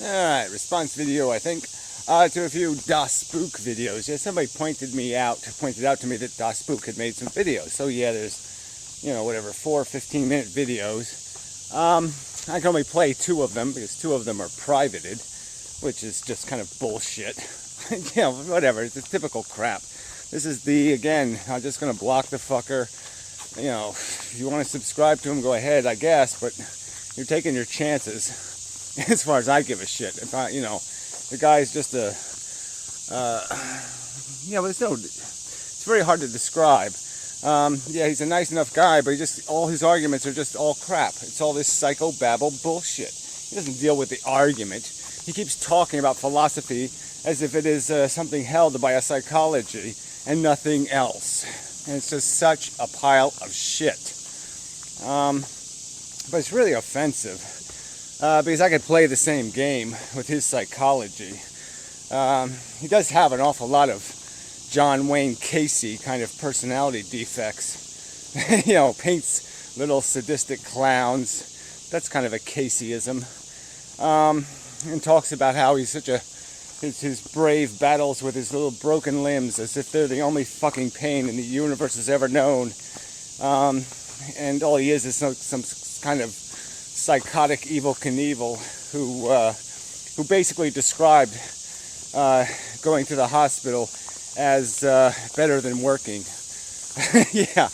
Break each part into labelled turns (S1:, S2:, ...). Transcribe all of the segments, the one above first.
S1: Alright, response video, I think, to a few Dospook videos. Yeah, somebody pointed out to me that Dospook had made some videos. So yeah, there's, whatever, 4 15-minute videos. I can only play 2 of them because 2 of them are privated, which is just kind of bullshit. Whatever, it's typical crap. This is again, I'm just going to block the fucker. If you want to subscribe to him, go ahead, I guess, but you're taking your chances. As far as I give a shit. If the guy's just it's very hard to describe. Yeah, he's a nice enough guy, but all his arguments are just all crap. It's all this psychobabble bullshit. He doesn't deal with the argument. He keeps talking about philosophy as if it is something held by a psychology and nothing else. And it's just such a pile of shit. But it's really offensive. Because I could play the same game with his psychology. He does have an awful lot of John Wayne Casey kind of personality defects. Paints little sadistic clowns. That's kind of a Caseyism. And talks about how he's his brave battles with his little broken limbs as if they're the only fucking pain in the universe has ever known. And all he is some kind of psychotic Evel Knievel who basically described going to the hospital as better than working. Yeah,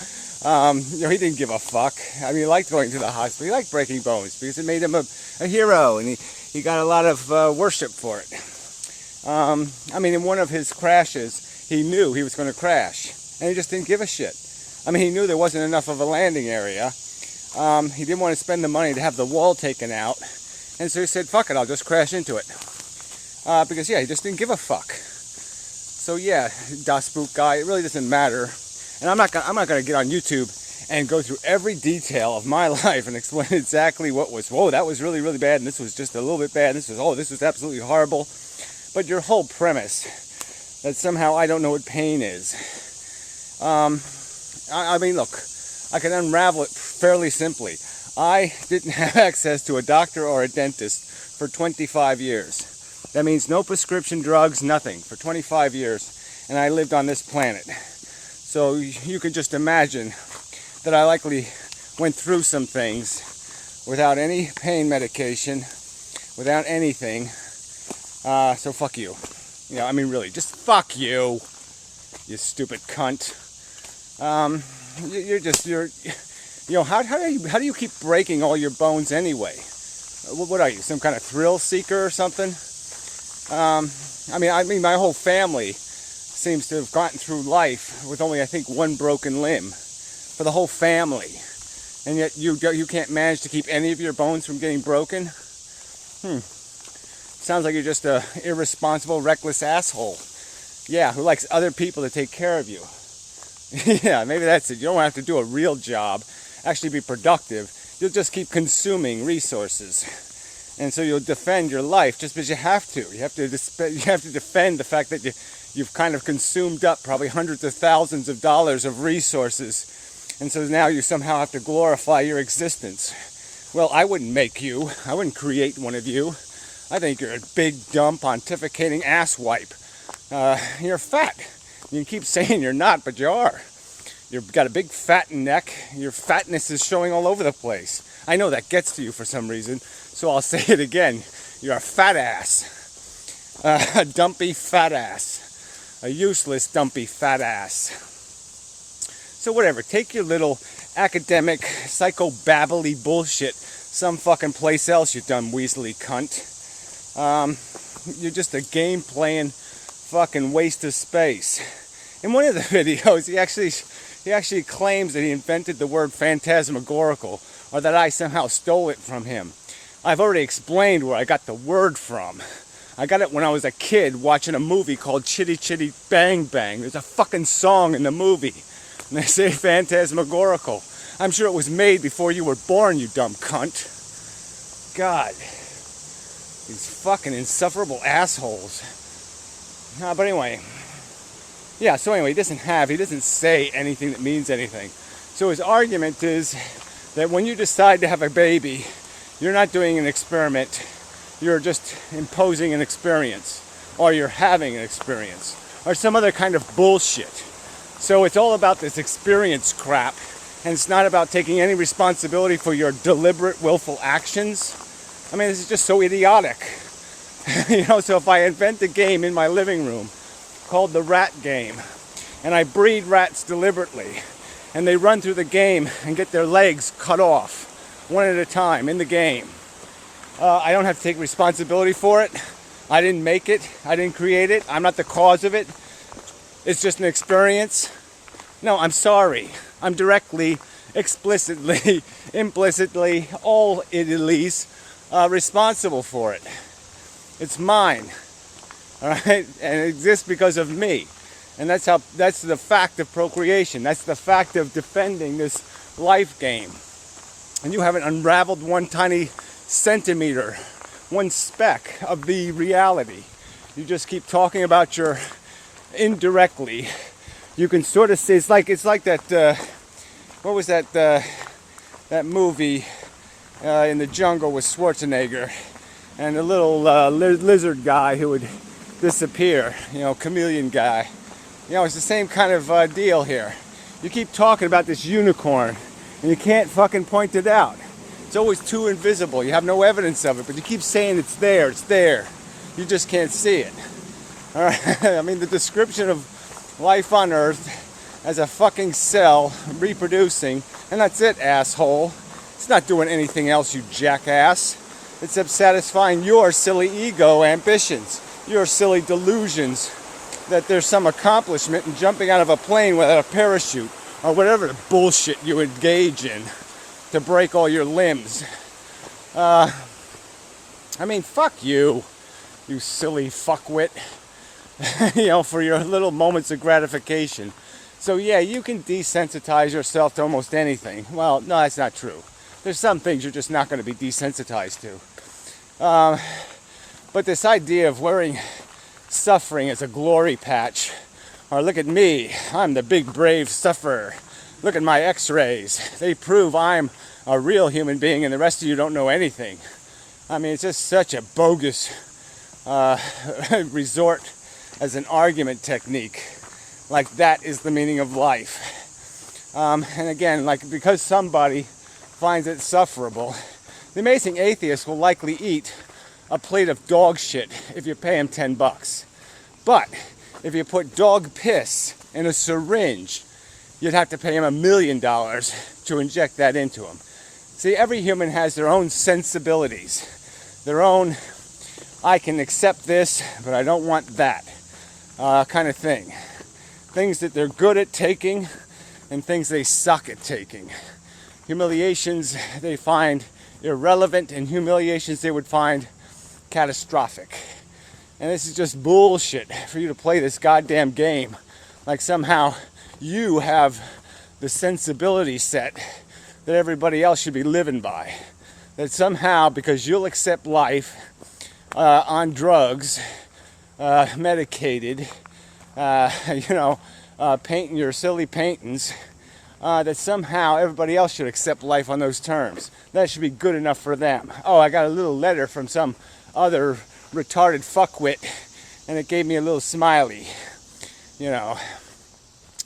S1: he didn't give a fuck. I mean, he liked going to the hospital. He liked breaking bones because it made him a hero, and he got a lot of worship for it. I mean, in one of his crashes, he knew he was going to crash, and he just didn't give a shit. I mean, he knew there wasn't enough of a landing area. He didn't want to spend the money to have the wall taken out, and so he said, fuck it, I'll just crash into it. Because, yeah, he just didn't give a fuck. So, yeah, Dospook guy, it really doesn't matter. And I'm not gonna get on YouTube and go through every detail of my life and explain exactly what was, whoa, that was really, really bad, and this was just a little bit bad, and this was absolutely horrible. But your whole premise, that somehow I don't know what pain is. I mean, look, I can unravel it fairly simply. I didn't have access to a doctor or a dentist for 25 years. That means no prescription drugs, nothing, for 25 years. And I lived on this planet. So you can just imagine that I likely went through some things without any pain medication, without anything. So fuck you. I mean, really, just fuck you, you stupid cunt. How do you keep breaking all your bones anyway? What are you, some kind of thrill seeker or something? I mean, my whole family seems to have gotten through life with only, I think, 1 broken limb for the whole family, and yet you can't manage to keep any of your bones from getting broken. Sounds like you're just a irresponsible, reckless asshole. Yeah, who likes other people to take care of you. Yeah, maybe that's it. You don't have to do a real job, actually be productive. You'll just keep consuming resources. And so you'll defend your life just because you have to. You have to defend the fact that you've kind of consumed up probably hundreds of thousands of dollars of resources. And so now you somehow have to glorify your existence. Well, I wouldn't make you. I wouldn't create one of you. I think you're a big, dumb, pontificating asswipe. You're fat. You can keep saying you're not, but you are. You've got a big fat neck. Your fatness is showing all over the place. I know that gets to you for some reason, so I'll say it again. You're a fat ass. A dumpy fat ass. A useless, dumpy fat ass. So whatever, take your little academic, psychobabbly bullshit some fucking place else, you dumb weaselly cunt. You're just a game-playing fucking waste of space. In one of the videos, he actually claims that he invented the word phantasmagorical, or that I somehow stole it from him. I've already explained where I got the word from. I got it when I was a kid watching a movie called Chitty Chitty Bang Bang. There's a fucking song in the movie, and they say phantasmagorical. I'm sure it was made before you were born, you dumb cunt. God. These fucking insufferable assholes. But anyway. Yeah, so anyway, he doesn't say anything that means anything. So his argument is that when you decide to have a baby, you're not doing an experiment. you're just imposing an experience, or you're having an experience, or some other kind of bullshit. So it's all about this experience crap, and it's not about taking any responsibility for your deliberate, willful actions. I mean, this is just so idiotic. So if I invent a game in my living room called the rat game, and I breed rats deliberately, and they run through the game and get their legs cut off one at a time in the game, I don't have to take responsibility for it. I didn't make it. I didn't create it. I'm not the cause of it. It's just an experience. No, I'm sorry. I'm directly, explicitly, implicitly, all idiots responsible for it. It's mine. All right? And it exists because of me. And that's the fact of procreation. That's the fact of defending this life game. And you haven't unraveled one tiny centimeter, one speck of the reality. You just keep talking about your indirectly. You can sort of see it's like that. What was that? That movie in the jungle with Schwarzenegger and the little lizard guy who would disappear. Chameleon guy. It's the same kind of deal here. You keep talking about this unicorn, and you can't fucking point it out. It's always too invisible. You have no evidence of it, but you keep saying it's there, it's there. You just can't see it. All right? I mean, the description of life on Earth as a fucking cell reproducing, and that's it, asshole. It's not doing anything else, you jackass. Except satisfying your silly ego ambitions, your silly delusions that there's some accomplishment in jumping out of a plane without a parachute, or whatever the bullshit you engage in to break all your limbs. I mean, fuck you silly fuckwit, for your little moments of gratification. So yeah, you can desensitize yourself to almost anything. Well, no, that's not true. There's some things you're just not going to be desensitized to. But this idea of wearing suffering as a glory patch, or look at me, I'm the big brave sufferer. Look at my x-rays. They prove I'm a real human being and the rest of you don't know anything. I mean, it's just such a bogus resort as an argument technique. Like that is the meaning of life. And again, because somebody finds it sufferable, the amazing atheist will likely eat a plate of dog shit if you pay him $10. But if you put dog piss in a syringe, you'd have to pay him $1 million to inject that into him. See, every human has their own sensibilities, their own, I can accept this, but I don't want that kind of thing. Things that they're good at taking and things they suck at taking. Humiliations they find irrelevant, and humiliations they would find catastrophic. And this is just bullshit for you to play this goddamn game like somehow you have the sensibility set that everybody else should be living by. That somehow, because you'll accept life on drugs, medicated, painting your silly paintings, that somehow everybody else should accept life on those terms. That should be good enough for them. Oh, I got a little letter from some other retarded fuckwit, and it gave me a little smiley.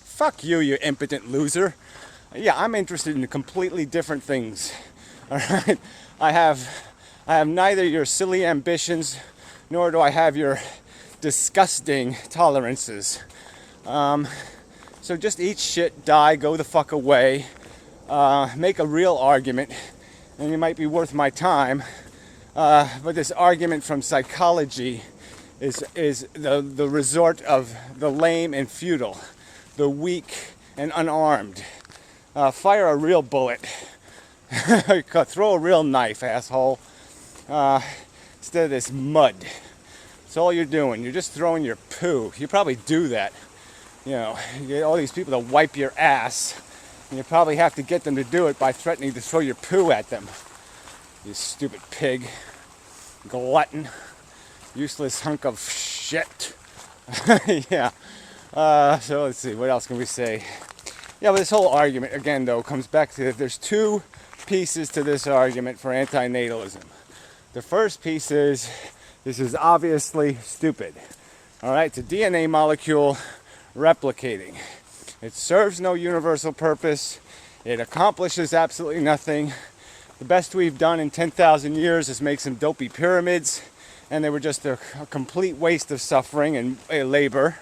S1: Fuck you, you impotent loser. Yeah, I'm interested in completely different things. All right, I have neither your silly ambitions, nor do I have your disgusting tolerances. So just eat shit, die, go the fuck away, make a real argument, and it might be worth my time. But this argument from psychology is the resort of the lame and futile, the weak and unarmed. Fire a real bullet. Throw a real knife, asshole. Instead of this mud. That's all you're doing. You're just throwing your poo. You probably do that. You get all these people to wipe your ass, and you probably have to get them to do it by threatening to throw your poo at them. You stupid pig. Glutton. Useless hunk of shit. Yeah. So let's see. What else can we say? Yeah, but this whole argument, again, though, comes back to that there's two pieces to this argument for anti-Natalism. The first piece is, this is obviously stupid. All right, it's a DNA molecule replicating. It serves no universal purpose. It accomplishes absolutely nothing. The best we've done in 10,000 years is make some dopey pyramids, and they were just a complete waste of suffering and labor.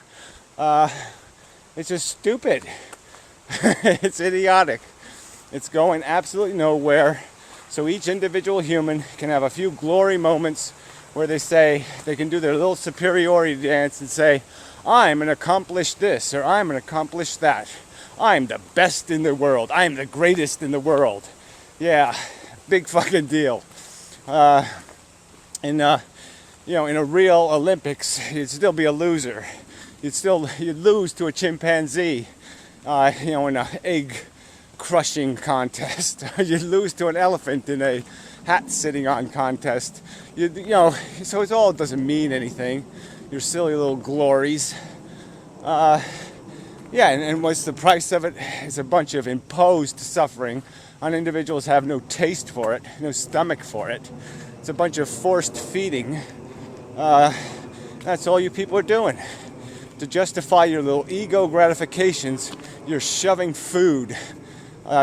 S1: It's just stupid. It's idiotic. It's going absolutely nowhere. So each individual human can have a few glory moments where they say, they can do their little superiority dance and say, I'm an accomplished this, or I'm an accomplished that. I'm the best in the world. I'm the greatest in the world. Yeah, big fucking deal. In a real Olympics, you'd still be a loser. You'd lose to a chimpanzee, in an egg crushing contest. You'd lose to an elephant in a hat sitting on contest. So it all doesn't mean anything. Your silly little glories. And what's the price of it? It's a bunch of imposed suffering on individuals who have no taste for it, no stomach for it. It's a bunch of forced feeding. That's all you people are doing. To justify your little ego gratifications, you're shoving food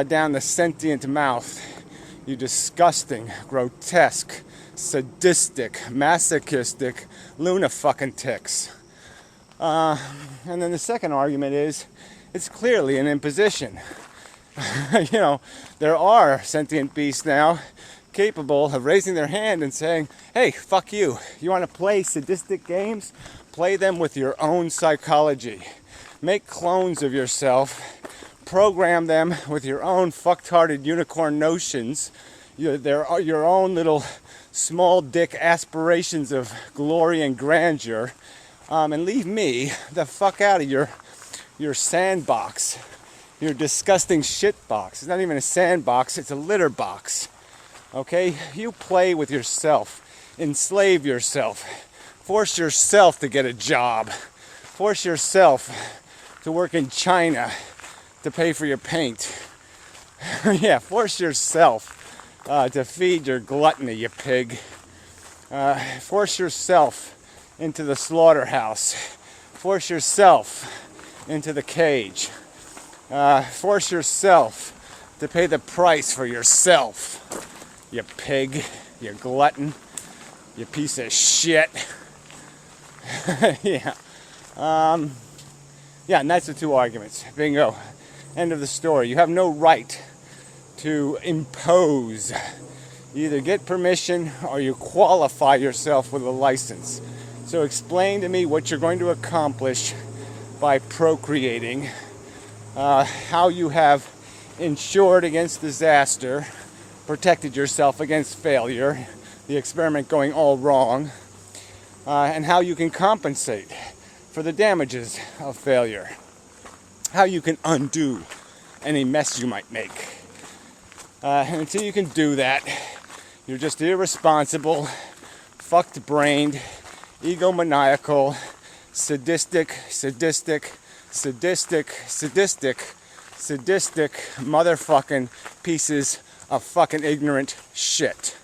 S1: down the sentient mouth. You disgusting, grotesque, sadistic, masochistic lunafucking-ticks. And then the second argument is, it's clearly an imposition. There are sentient beasts now capable of raising their hand and saying, hey, fuck you. You want to play sadistic games? Play them with your own psychology. Make clones of yourself. Program them with your own fucked-hearted unicorn notions. Your own little small dick aspirations of glory and grandeur. And leave me the fuck out of your sandbox. Your disgusting shit box. It's not even a sandbox, it's a litter box. Okay? You play with yourself. Enslave yourself. Force yourself to get a job. Force yourself to work in China to pay for your paint. Yeah, force yourself to feed your gluttony, you pig. Force yourself into the slaughterhouse. Force yourself into the cage. Force yourself to pay the price for yourself. You pig, you glutton, you piece of shit. Yeah. And that's the two arguments. Bingo. End of the story. You have no right to impose. You either get permission or you qualify yourself with a license. So explain to me what you're going to accomplish by procreating, how you have insured against disaster, protected yourself against failure, the experiment going all wrong, and how you can compensate for the damages of failure, how you can undo any mess you might make. And until you can do that, you're just irresponsible, fucked-brained, egomaniacal, sadistic motherfucking pieces of fucking ignorant shit.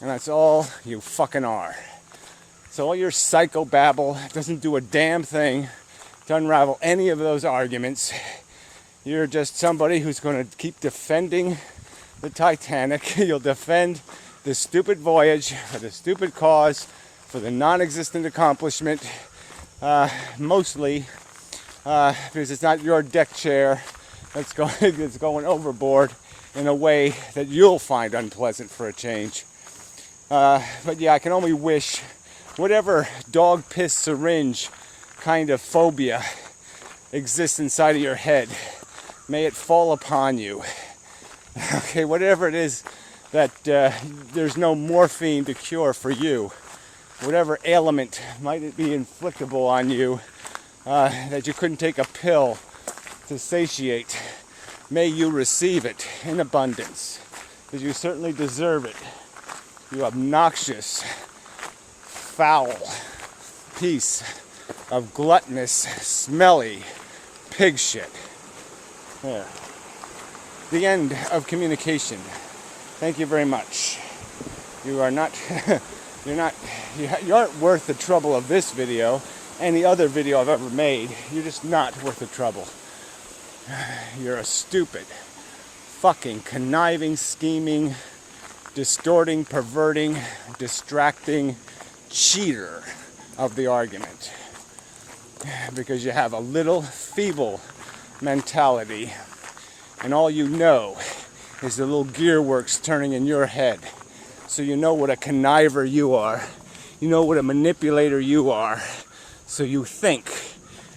S1: And that's all you fucking are. So all your psychobabble doesn't do a damn thing to unravel any of those arguments. You're just somebody who's going to keep defending the Titanic. You'll defend the stupid voyage for the stupid cause, for the non-existent accomplishment, mostly because it's not your deck chair that's going overboard in a way that you'll find unpleasant for a change. But yeah, I can only wish whatever dog piss syringe kind of phobia exists inside of your head, may it fall upon you. Okay, whatever it is that there's no morphine to cure for you, whatever ailment might it be inflictable on you that you couldn't take a pill to satiate, may you receive it in abundance, because you certainly deserve it. You obnoxious, foul piece of gluttonous, smelly pig shit. There. The end of communication. Thank you very much. You are not, you aren't worth the trouble of this video, any other video I've ever made. You're just not worth the trouble. You're a stupid, fucking, conniving, scheming, distorting, perverting, distracting cheater of the argument. Because you have a little feeble mentality, and all you know is the little gearworks turning in your head. So you know what a conniver you are. You know what a manipulator you are. So you think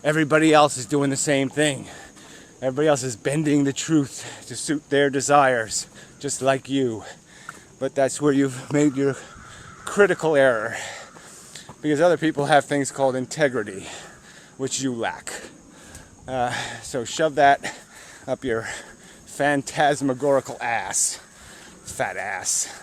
S1: everybody else is doing the same thing. Everybody else is bending the truth to suit their desires, just like you. But that's where you've made your critical error. Because other people have things called integrity, which you lack. So shove that up your phantasmagorical ass, fat ass.